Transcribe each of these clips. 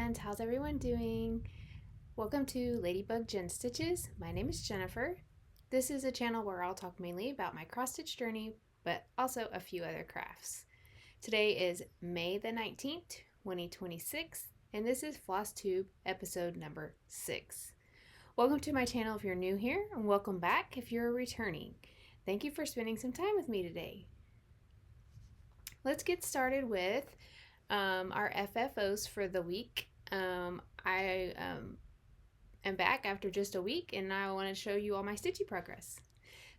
friends, how's everyone doing? Welcome to Ladybug Gen Stitches. My name is Jennifer. This is a channel where I'll talk mainly about my cross stitch journey, but also a few other crafts. Today is May the 19th, 2026, and this is Flosstube episode number 6. Welcome to my channel if you're new here, and welcome back if you're returning. Thank you for spending some time with me today. Let's get started with our FFOs for the week. I am back after just a week, and I want to show you all my stitching progress.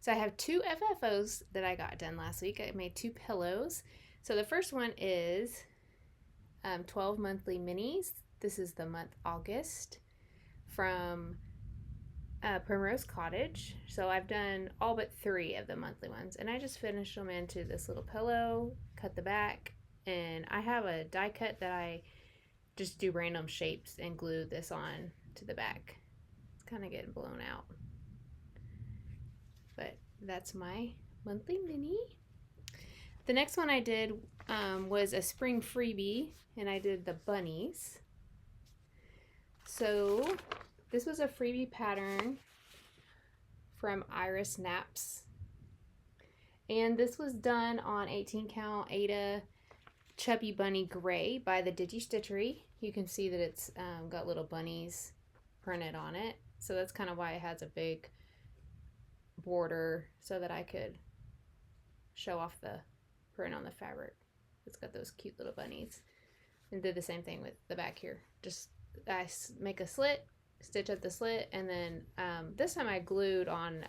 So I have 2 FFOs that I got done last week. I made 2 pillows. So the first one is 12 monthly minis. This is the month August from Primrose Cottage. So I've done all but 3 of the monthly ones, and I just finished them into this little pillow, cut the back, and I have a die cut that I just do random shapes and glue this on to the back. It's kind of getting blown out, but that's my monthly mini. The next one I did was a spring freebie, and I did the bunnies. So this was a freebie pattern from Iris Naps, and this was done on 18 count Ada Chubby Bunny Gray by the Digi Stitchery. You can see that it's got little bunnies printed on it, so that's kind of why it has a big border, so that I could show off the print on the fabric. It's got those cute little bunnies. And did the same thing with the back here. Just I make a slit, stitch up the slit, and then this time I glued on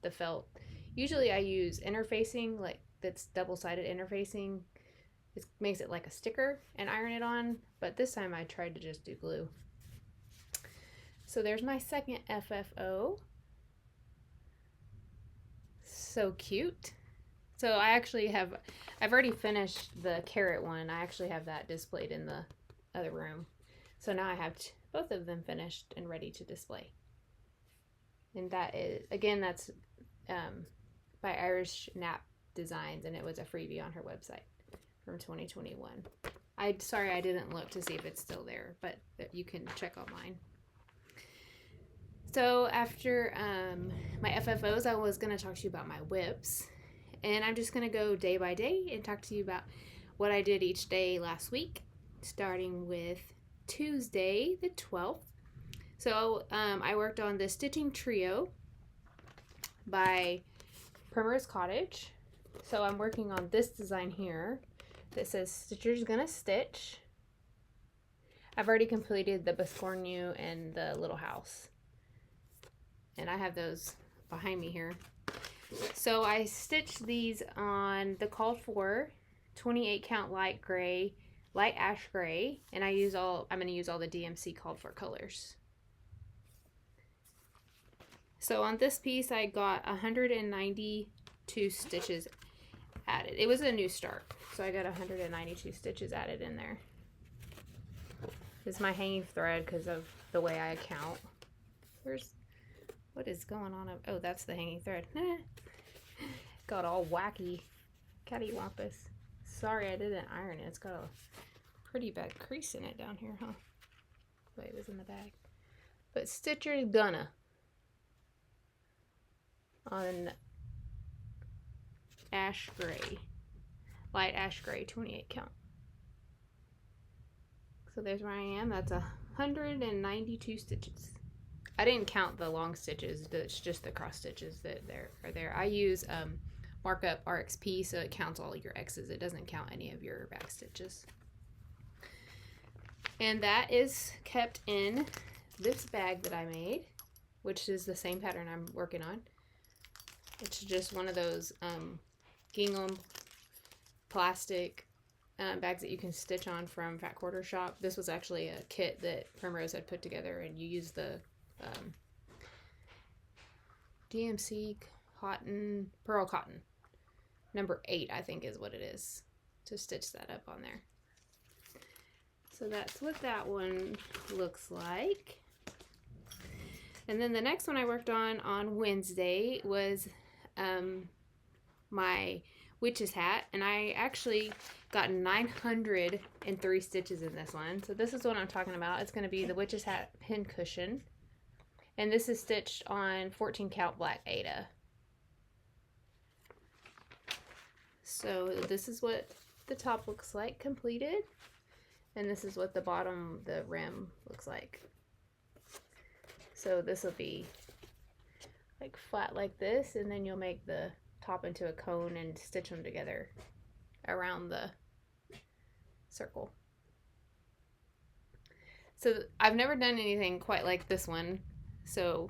the felt. Usually I use interfacing, like that's double-sided interfacing. It makes it like a sticker and iron it on, but this time I tried to just do glue. So there's my second FFO. So cute. So I've already finished the carrot one. I actually have that displayed in the other room. So now I have both of them finished and ready to display. And that is, again, that's by Irish Nap Designs, and it was a freebie on her website from 2021. Sorry I didn't look to see if it's still there, but you can check online. So after my FFOs, I was going to talk to you about my whips, and I'm just going to go day by day and talk to you about what I did each day last week, starting with Tuesday the 12th. So I worked on the Stitching Trio by Primrose Cottage. So I'm working on this design here that says Stitcher's Gonna Stitch. I've already completed the Biscornu and the little house, and I have those behind me here. So I stitched these on the called for 28 count light ash gray, and I'm going to use all the DMC called for colors. So on this piece I got 192 stitches added. It was a new start, so I got 192 stitches added in there. This is my hanging thread because of the way I count. What is going on? Oh, that's the hanging thread. Got all wacky cattywampus. Sorry I didn't iron it. It's got a pretty bad crease in it down here, huh? Wait, it was in the bag. But Stitcher's Gonna on ash gray, light ash gray, 28 count. So there's where I am. That's 192 stitches. I didn't count the long stitches. It's just the cross stitches that are there. I use markup RXP, so it counts all your X's. It doesn't count any of your back stitches. And that is kept in this bag that I made, which is the same pattern I'm working on. It's just one of those gingham plastic bags that you can stitch on from Fat Quarter Shop. This was actually a kit that Primrose had put together, and you use the DMC cotton, pearl cotton, number 8 I think is what it is, to stitch that up on there. So that's what that one looks like. And then the next one I worked on Wednesday was my witch's hat, and I actually got 903 stitches in this one. So this is what I'm talking about. It's going to be the witch's hat pin cushion, and this is stitched on 14 count black Aida. So this is what the top looks like completed, and this is what the bottom, the rim, looks like. So this will be like flat like this, and then you'll make the top into a cone and stitch them together around the circle. So I've never done anything quite like this one, so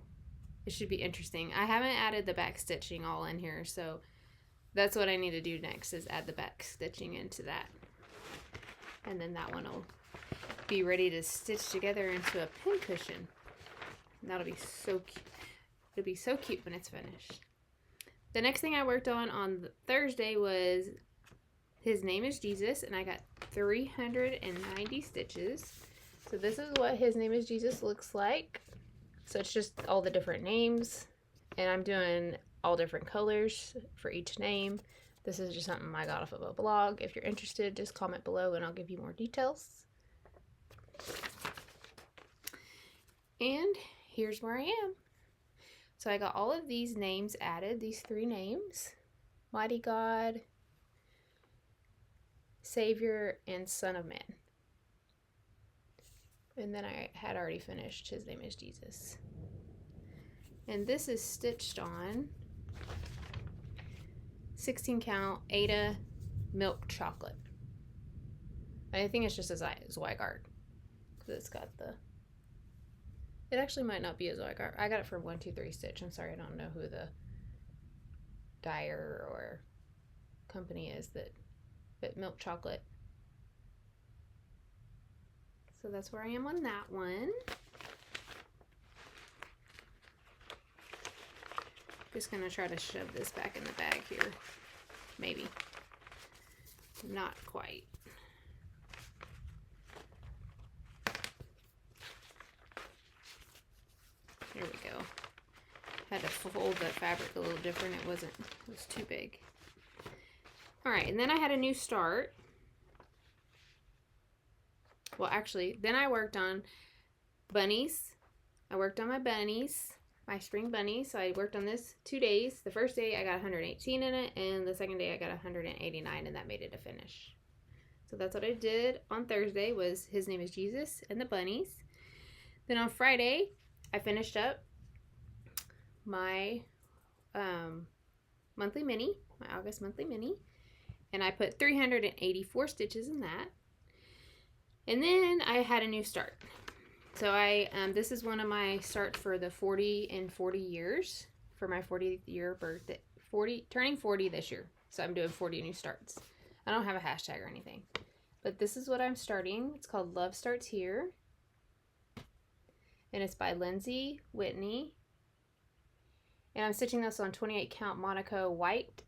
it should be interesting. I haven't added the back stitching all in here, so that's what I need to do next, is add the back stitching into that. And then that one will be ready to stitch together into a pin cushion. And that'll be so cute. It'll be so cute when it's finished. The next thing I worked on Thursday was His Name is Jesus, and I got 390 stitches. So this is what His Name is Jesus looks like. So it's just all the different names, and I'm doing all different colors for each name. This is just something I got off of a blog. If you're interested, just comment below and I'll give you more details. And here's where I am. So I got all of these names added, these 3 names: Mighty God, Savior, and Son of Man. And then I had already finished His Name is Jesus. And this is stitched on 16 count Aida milk chocolate. I think it's just a Zweigart, because it's got the, it actually might not be a Zweigart. I got it from 123 Stitch. I'm sorry, I don't know who the dyer or company is but milk chocolate. So that's where I am on that one. Just gonna try to shove this back in the bag here. Maybe. Not quite. There we go. Had to fold the fabric a little different. It was too big. Alright, and then I had a new start. Well, actually, then I worked on bunnies. I worked on my bunnies, my spring bunnies. So I worked on this 2 days. The first day I got 118 in it, and the second day I got 189, and that made it a finish. So that's what I did on Thursday, was His Name is Jesus and the bunnies. Then on Friday, I finished up my monthly mini, my August monthly mini, and I put 384 stitches in that. And then I had a new start. So this is one of my starts for the 40 in 40 years, for my 40th year birthday, turning 40 this year. So I'm doing 40 new starts. I don't have a hashtag or anything, but this is what I'm starting. It's called Love Starts Here, and it's by Lindsay Whitney. And I'm stitching this on 28 count Monaco white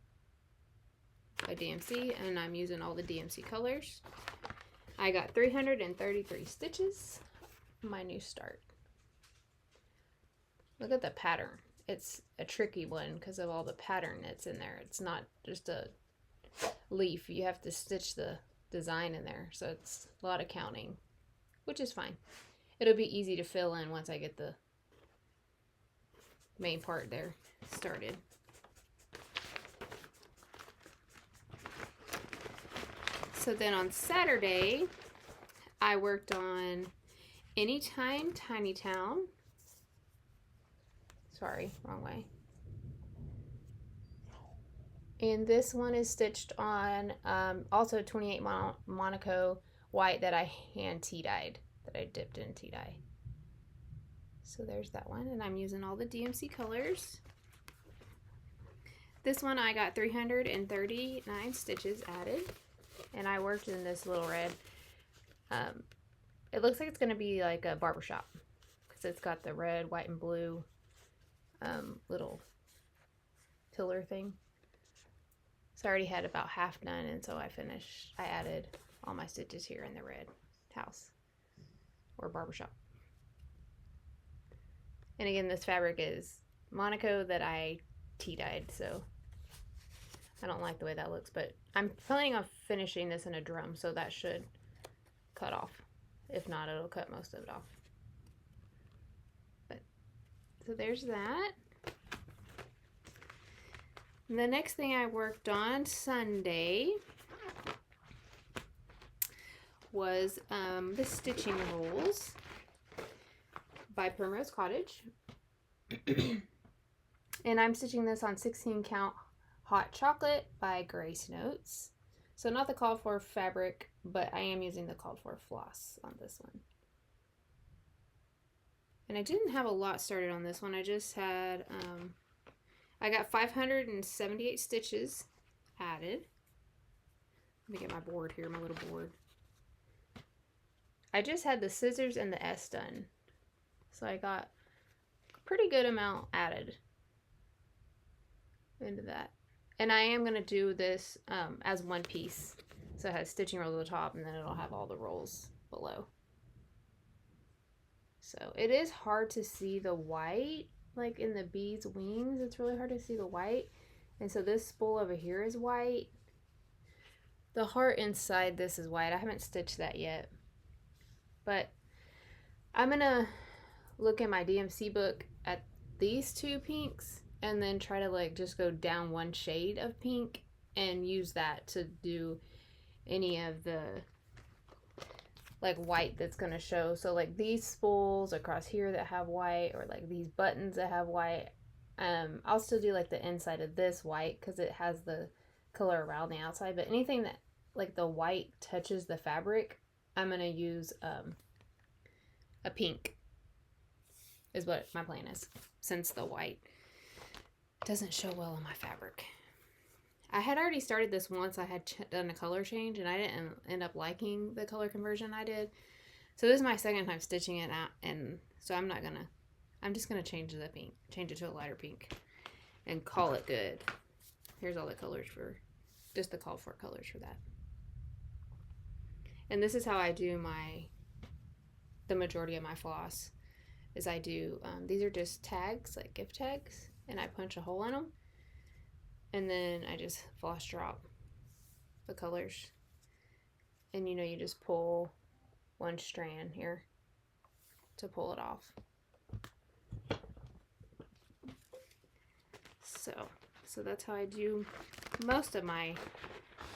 by DMC, and I'm using all the DMC colors. I got 333 stitches. My new start. Look at the pattern. It's a tricky one because of all the pattern that's in there. It's not just a leaf. You have to stitch the design in there, so it's a lot of counting, which is fine. It'll be easy to fill in once I get the main part there started. So then on Saturday, I worked on Anytime Tiny Town. Sorry, wrong way. And this one is stitched on also 28 Monaco white that I hand tea dyed, that I dipped in tea dye. So there's that one, and I'm using all the DMC colors. This one I got 339 stitches added, and I worked in this little red. It looks like it's going to be like a barbershop because it's got the red, white, and blue little pillar thing. So I already had about half done, and so I added all my stitches here in the red house or barbershop. And again, this fabric is Monaco that I tea dyed, so I don't like the way that looks, but I'm planning on finishing this in a drum, so that should cut off. If not, it'll cut most of it off. But so there's that. And the next thing I worked on Sunday was the stitching rules by Primrose Cottage. And I'm stitching this on 16 count Hot Chocolate by Grace Notes. So not the called for fabric, but I am using the called for floss on this one. And I didn't have a lot started on this one. I just had, I got 578 stitches added. Let me get my board here, my little board. I just had the scissors and the S done. So I got a pretty good amount added into that. And I am going to do this as one piece. So it has stitching rolls at the top, and then it'll have all the rolls below. So it is hard to see the white, like in the bee's wings. It's really hard to see the white. And so this spool over here is white. The heart inside this is white. I haven't stitched that yet. But I'm going to look in my DMC book at these two pinks and then try to like just go down one shade of pink and use that to do any of the like white that's going to show. So like these spools across here that have white, or like these buttons that have white, I'll still do like the inside of this white because it has the color around the outside. But anything that like the white touches the fabric, I'm going to use a pink is what my plan is, since the white doesn't show well on my fabric. I had already started this once. I had done a color change and I didn't end up liking the color conversion I did. So this is my second time stitching it out, and so I'm just gonna change the pink, change it to a lighter pink and call it good. Here's all the colors for, just the call for colors for that. And this is how I do the majority of my floss, is I do, these are just tags, like gift tags, and I punch a hole in them. And then I just floss drop the colors. And you just pull one strand here to pull it off. So that's how I do most of my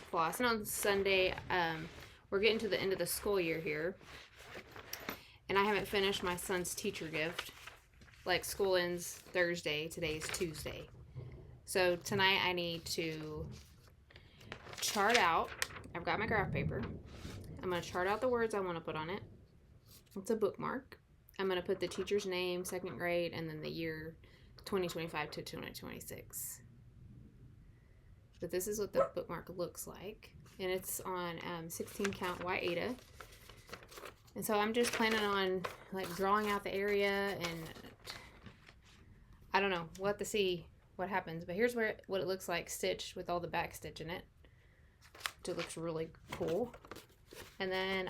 floss. And on Sunday, we're getting to the end of the school year here. And I haven't finished my son's teacher gift. Like, school ends Thursday. Today's Tuesday. So tonight I need to chart out. I've got my graph paper. I'm going to chart out the words I want to put on it. It's a bookmark. I'm going to put the teacher's name, second grade, and then the year 2025 to 2026. But this is what the bookmark looks like. And it's on 16 count white Aida. And so I'm just planning on like drawing out the area, and I don't know, we'll have to see what happens. But here's what it looks like stitched with all the back stitch in it. It looks really cool. And then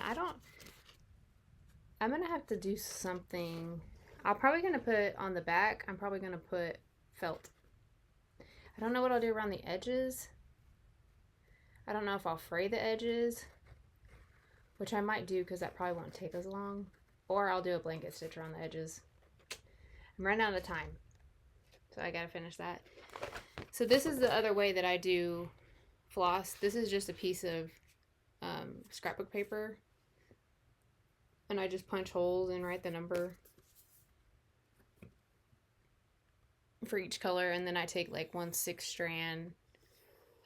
I'm going to have to do something. I'm probably going to put on the back, I'm probably going to put felt. I don't know what I'll do around the edges. I don't know if I'll fray the edges, which I might do because that probably won't take as long. Or I'll do a blanket stitch around the edges. I'm running out of time, so I gotta finish that. So this is the other way that I do floss. This is just a piece of scrapbook paper, and I just punch holes and write the number for each color, and then I take like 1/6 strand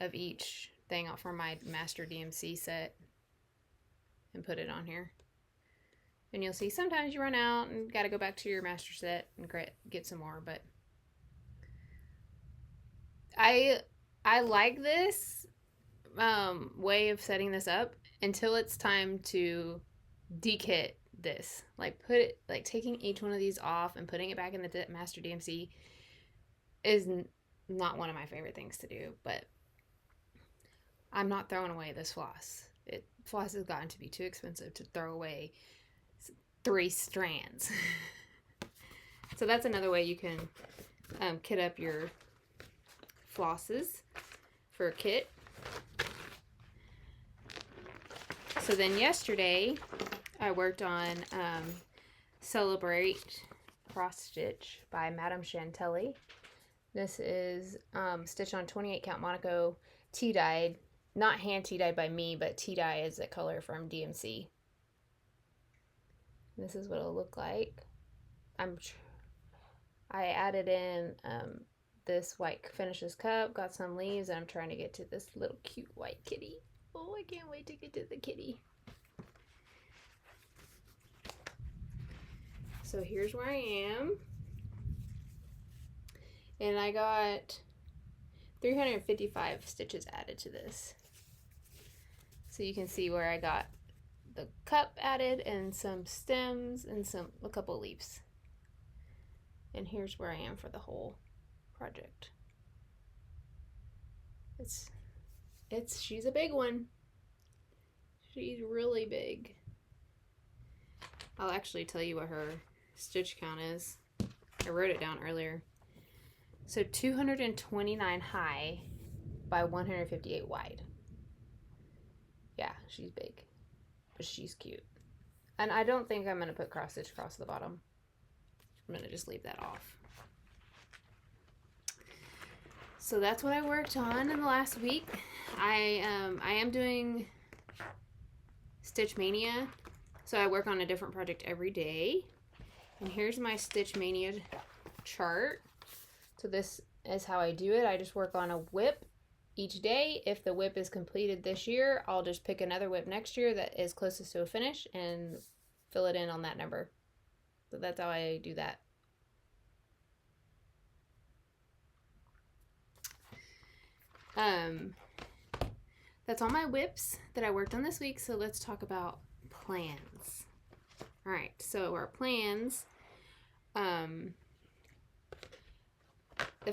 of each thing off from my Master DMC set and put it on here. And you'll see sometimes you run out and got to go back to your master set and get some more. But I like this way of setting this up until it's time to dekit this. Like taking each one of these off and putting it back in the Master DMC is not one of my favorite things to do. But I'm not throwing away this floss. Floss has gotten to be too expensive to throw away 3 strands. So that's another way you can kit up your flosses for a kit. So then yesterday I worked on Celebrate Cross Stitch by Madame Chantilly. This is stitched on 28 count Monaco tea dyed, not hand tea dyed by me, but tea dye is a color from DMC. This is what it'll look like. I added in this white finishes cup, got some leaves, and I'm trying to get to this little cute white kitty. Oh, I can't wait to get to the kitty. So here's where I am. And I got 355 stitches added to this. So you can see where I got the cup added and some stems and a couple leaves. And here's where I am for the whole project. She's a big one. She's really big. I'll actually tell you what her stitch count is. I wrote it down earlier. So 229 high by 158 wide. Yeah, she's big, but she's cute. And I don't think I'm going to put cross stitch across the bottom. I'm going to just leave that off. So that's what I worked on in the last week. I am doing Stitch Mania. So I work on a different project every day. And here's my Stitch Mania chart. So this is how I do it. I just work on a whip each day. If the whip is completed this year, I'll just pick another whip next year that is closest to a finish and fill it in on that number. So that's how I do that. That's all my whips that I worked on this week. So let's talk about plans. All right, so our plans. The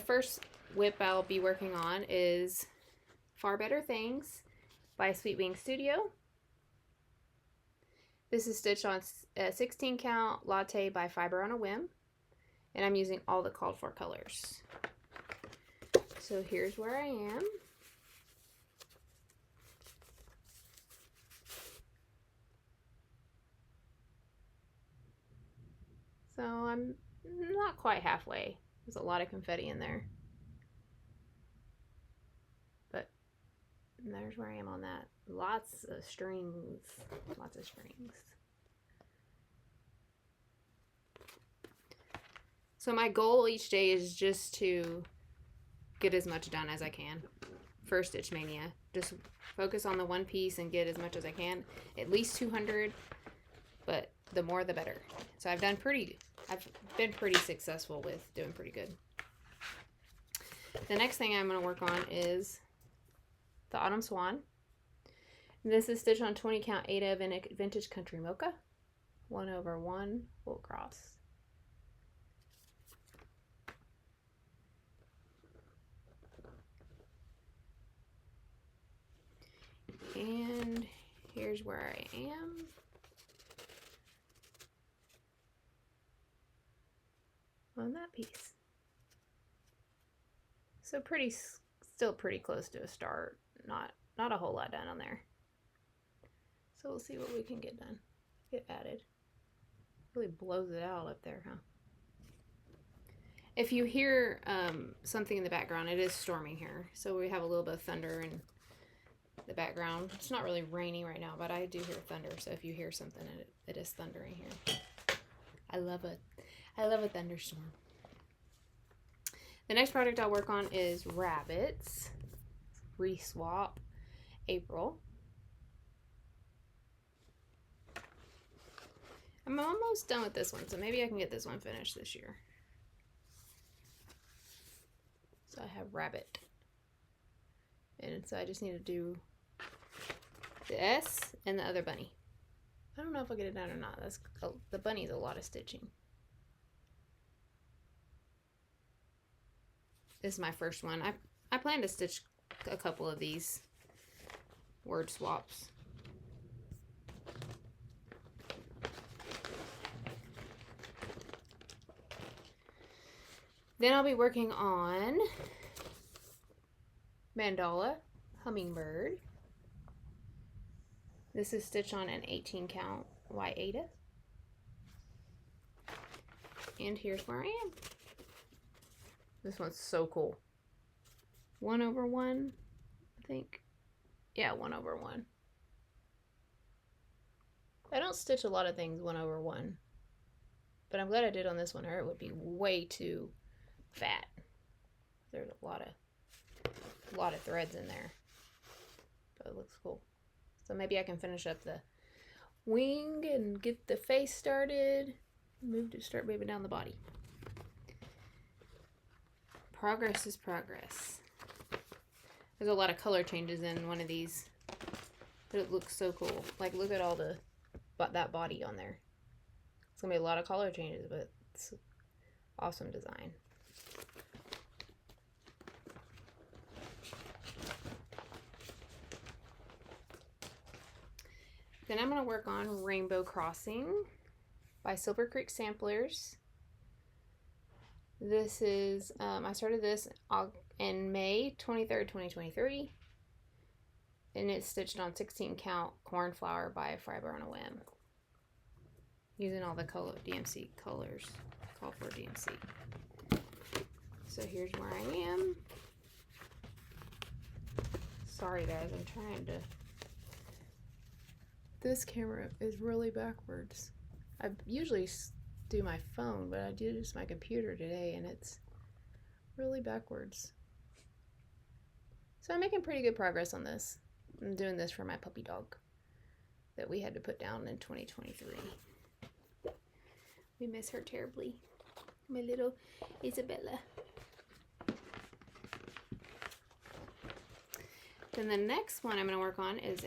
first whip I'll be working on is Far Better Things by Sweet Wing Studio. This is stitched on 16 count Latte by Fiber on a Whim, and I'm using all the called for colors. So here's where I am. So I'm not quite halfway. There's a lot of confetti in there. But there's where I am on that. Lots of strings. Lots of strings. So my goal each day is just to get as much done as I can for Stitch Mania. Just focus on the one piece and get as much as I can. At least 200, but the more the better. So I've been pretty successful with doing pretty good. The next thing I'm going to work on is the Autumn Swan. This is stitched on 20 count Ada Vintage Country Mocha, 1/1 full cross. And here's where I am. On that piece. So still pretty close to a start. Not a whole lot done on there. So we'll see what we can get done. Get added. Really blows it out up there, huh? If you hear something in the background, it is storming here. So we have a little bit of thunder in the background. It's not really raining right now, but I do hear thunder. So if you hear something, it is thundering here. I love a thunderstorm. The next project I'll work on is Rabbits. Reswap April. I'm almost done with this one, so maybe I can get this one finished this year. So I have Rabbit. And so I just need to do the S and the other bunny. I don't know if I'll get it done or not. The bunny's a lot of stitching. This is my first one. I plan to stitch a couple of these word swaps. Then I'll be working on mandala, hummingbird. This is stitched on an 18 count white Aida. And here's where I am. This one's so cool. 1/1, I think. Yeah, 1/1. I don't stitch a lot of things 1/1, but I'm glad I did on this one, or it would be way too fat. There's a lot of threads in there, but it looks cool. So maybe I can finish up the wing and get the face started. Start moving down the body. Progress is progress. There's a lot of color changes in one of these, but it looks so cool. Like, look at all that body on there. It's gonna be a lot of color changes, but it's awesome design. Then I'm gonna work on Rainbow Crossing by Silver Creek Samplers. This is, I started this in May 23rd, 2023. And it's stitched on 16 count Cornflower by Fiber on a Whim. Using all the color DMC colors. Call for DMC. So here's where I am. Sorry guys, I'm trying to... This camera is really backwards. I usually do my phone, but I use my computer today and it's really backwards. So I'm making pretty good progress on this. I'm doing this for my puppy dog that we had to put down in 2023. We miss her terribly. My little Isabella. Then the next one I'm going to work on is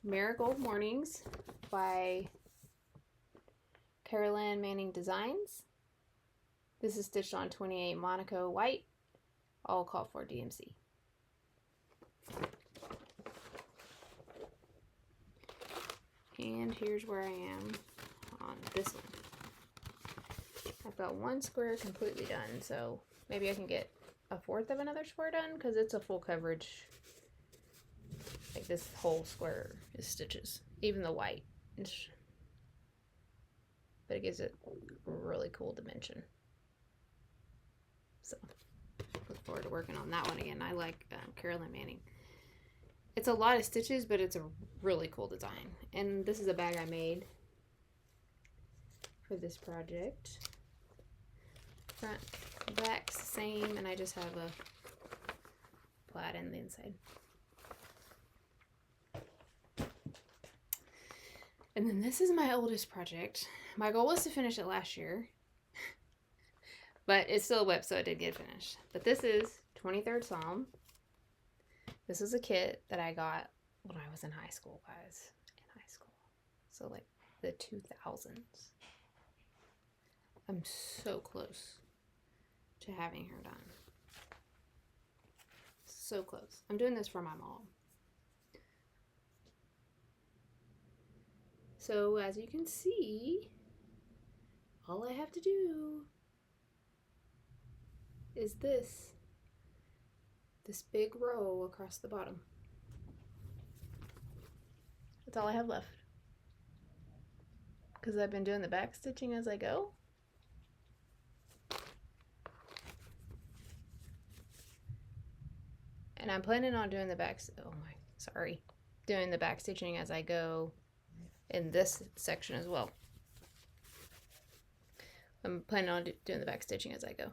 Marigold Mornings by Carolyn Manning Designs. This is stitched on 28 Monaco white, all called for DMC. And here's where I am on this one. I've got one square completely done, so maybe I can get a fourth of another square done because it's a full coverage. Like this whole square is stitches, even the white. But it gives it a really cool dimension. So look forward to working on that one again. I like Carolyn Manning. It's a lot of stitches, but it's a really cool design. And this is a bag I made for this project. Front, back's the same, and I just have a plaid in the inside. And then this is my oldest project. My goal was to finish it last year, but it's still wet, so it did get finished. But this is 23rd Psalm. This is a kit that I got when I was in high school, guys. In high school. So like the 2000s. I'm so close to having her done. So close. I'm doing this for my mom. So as you can see, all I have to do is this big row across the bottom. That's all I have left. Because I've been doing the back stitching as I go. And I'm planning on doing the doing the back stitching as I go in this section as well. I'm planning on doing the back stitching as I go.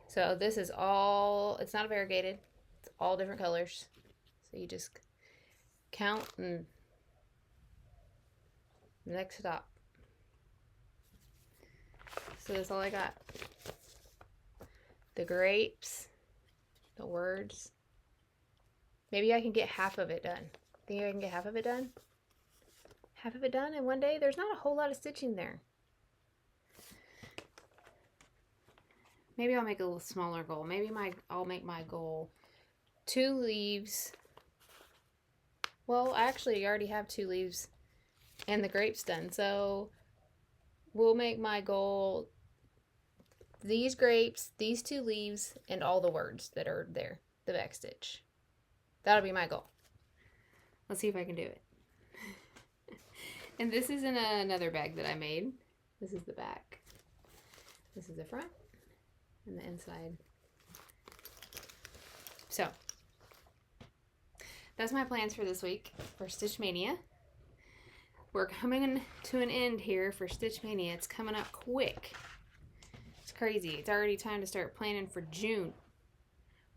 So this is all, it's not variegated, it's all different colors. So you just count and next stop. So that's all I got. The grapes, the words. Maybe I can get half of it done. Think I can get half of it done? Half of it done in one day? There's not a whole lot of stitching there. Maybe I'll make a little smaller goal. Maybe I'll make my goal 2 leaves. Well, actually, I already have 2 leaves and the grapes done. So we'll make my goal these grapes, these 2 leaves, and all the words that are there, the back stitch. That'll be my goal. Let's see if I can do it. And this is in another bag that I made. This is the back. This is the front and the inside. So, that's my plans for this week for Stitch Mania. We're coming to an end here for Stitch Mania. It's coming up quick. It's crazy. It's already time to start planning for June.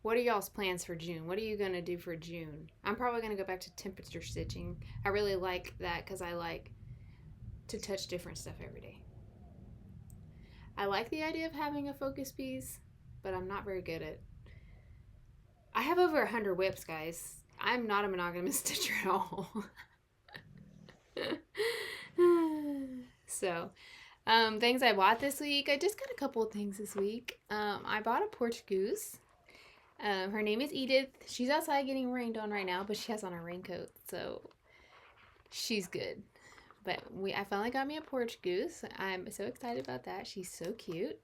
What are y'all's plans for June? What are you going to do for June? I'm probably going to go back to temperature stitching. I really like that because I like to touch different stuff every day. I like the idea of having a focus piece, but I'm not very good at... I have over 100 whips, guys. I'm not a monogamous stitcher at all. So, things I bought this week. I just got a couple of things this week. I bought a Portuguese. Her name is Edith. She's outside getting rained on right now, but she has on a raincoat, so she's good. But I finally got me a Portuguese. I'm so excited about that. She's so cute.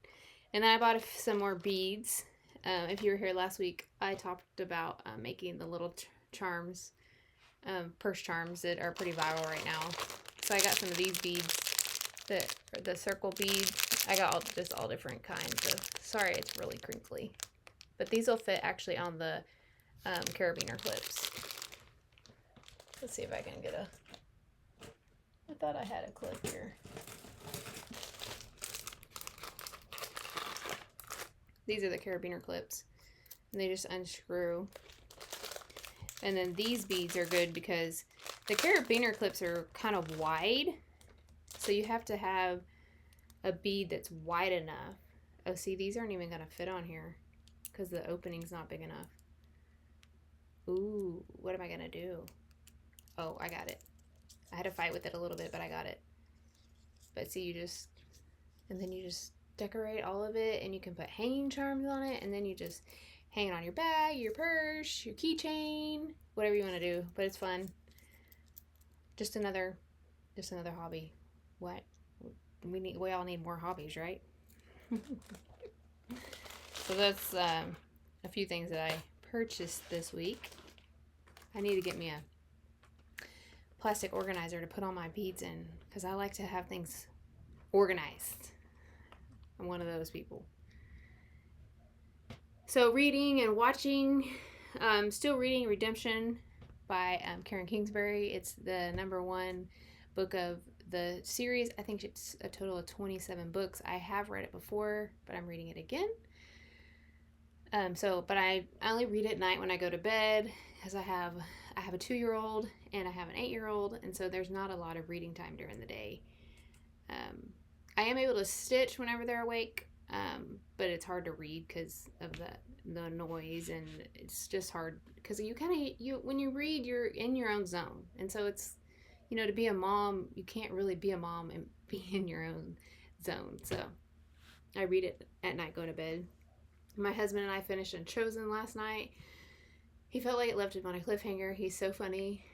And then I bought some more beads. If you were here last week, I talked about making the little charms, purse charms that are pretty viral right now. So I got some of these beads, the circle beads. I got all different kinds of. Sorry, it's really crinkly. But these will fit actually on the carabiner clips. Let's see if I can get a... I thought I had a clip here. These are the carabiner clips. And they just unscrew. And then these beads are good because the carabiner clips are kind of wide. So you have to have a bead that's wide enough. Oh, see, these aren't even going to fit on here because the opening's not big enough. Ooh, what am I going to do? Oh, I got it. I had to fight with it a little bit, but I got it. But see, and then you just decorate all of it, and you can put hanging charms on it, and then you just hang it on your bag, your purse, your keychain, whatever you want to do. But it's fun. Just another hobby. What? We all need more hobbies, right? So that's a few things that I purchased this week. I need to get me a plastic organizer to put all my beads in because I like to have things organized. I'm one of those people. So reading and watching, still reading Redemption by Karen Kingsbury. It's the #1 book of the series. I think it's a total of 27 books. I have read it before, but I'm reading it again. But I only read at night when I go to bed because I have a 2-year-old and I have an 8-year-old, and so there's not a lot of reading time during the day. I am able to stitch whenever they're awake, but it's hard to read because of the noise, and it's just hard because when you read, you're in your own zone, and so it's, to be a mom, you can't really be a mom and be in your own zone. So I read it at night, go to bed. My husband and I finished Unchosen last night. He felt like it left him on a cliffhanger. He's so funny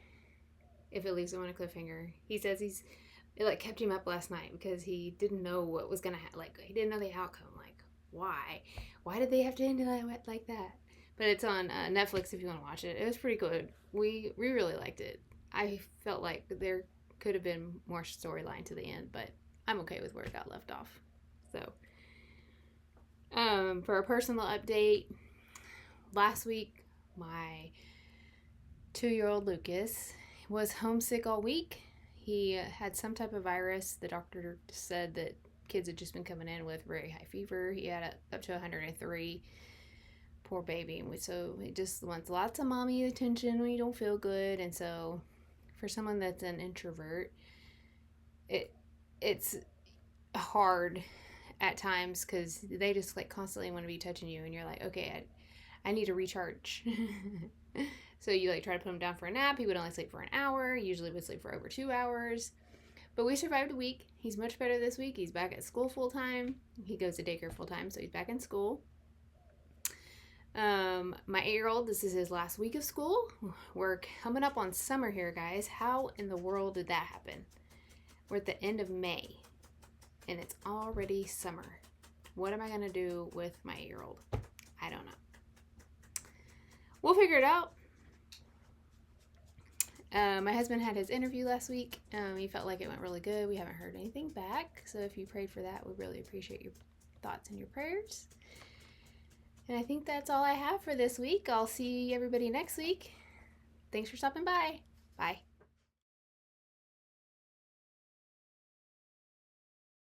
if it leaves him on a cliffhanger. He says it kept him up last night because he didn't know what was going to happen. He didn't know the outcome. Why? Why did they have to end it like that? But it's on Netflix if you want to watch it. It was pretty good. We really liked it. I felt like there could have been more storyline to the end, but I'm okay with where it got left off. So, for a personal update, last week, my 2-year-old Lucas was homesick all week. He had some type of virus. The doctor said that kids had just been coming in with very high fever. He had up to 103. Poor baby. So he just wants lots of mommy attention when you don't feel good. And so for someone that's an introvert, it's hard at times because they just constantly want to be touching you, and you're like, okay, I need to recharge. So you try to put him down for a nap. He would only sleep for an hour. He usually would sleep for over 2 hours. But we survived a week. He's much better this week. He's back at school full time. He goes to daycare full time, so he's back in school. My 8-year-old, this is his last week of school. We're coming up on summer here, guys. How in the world did that happen? We're at the end of May, and it's already summer. What am I going to do with my 8-year-old? I don't know. We'll figure it out. My husband had his interview last week. He felt like it went really good. We haven't heard anything back. So if you prayed for that, we really appreciate your thoughts and your prayers. And I think that's all I have for this week. I'll see everybody next week. Thanks for stopping by. Bye.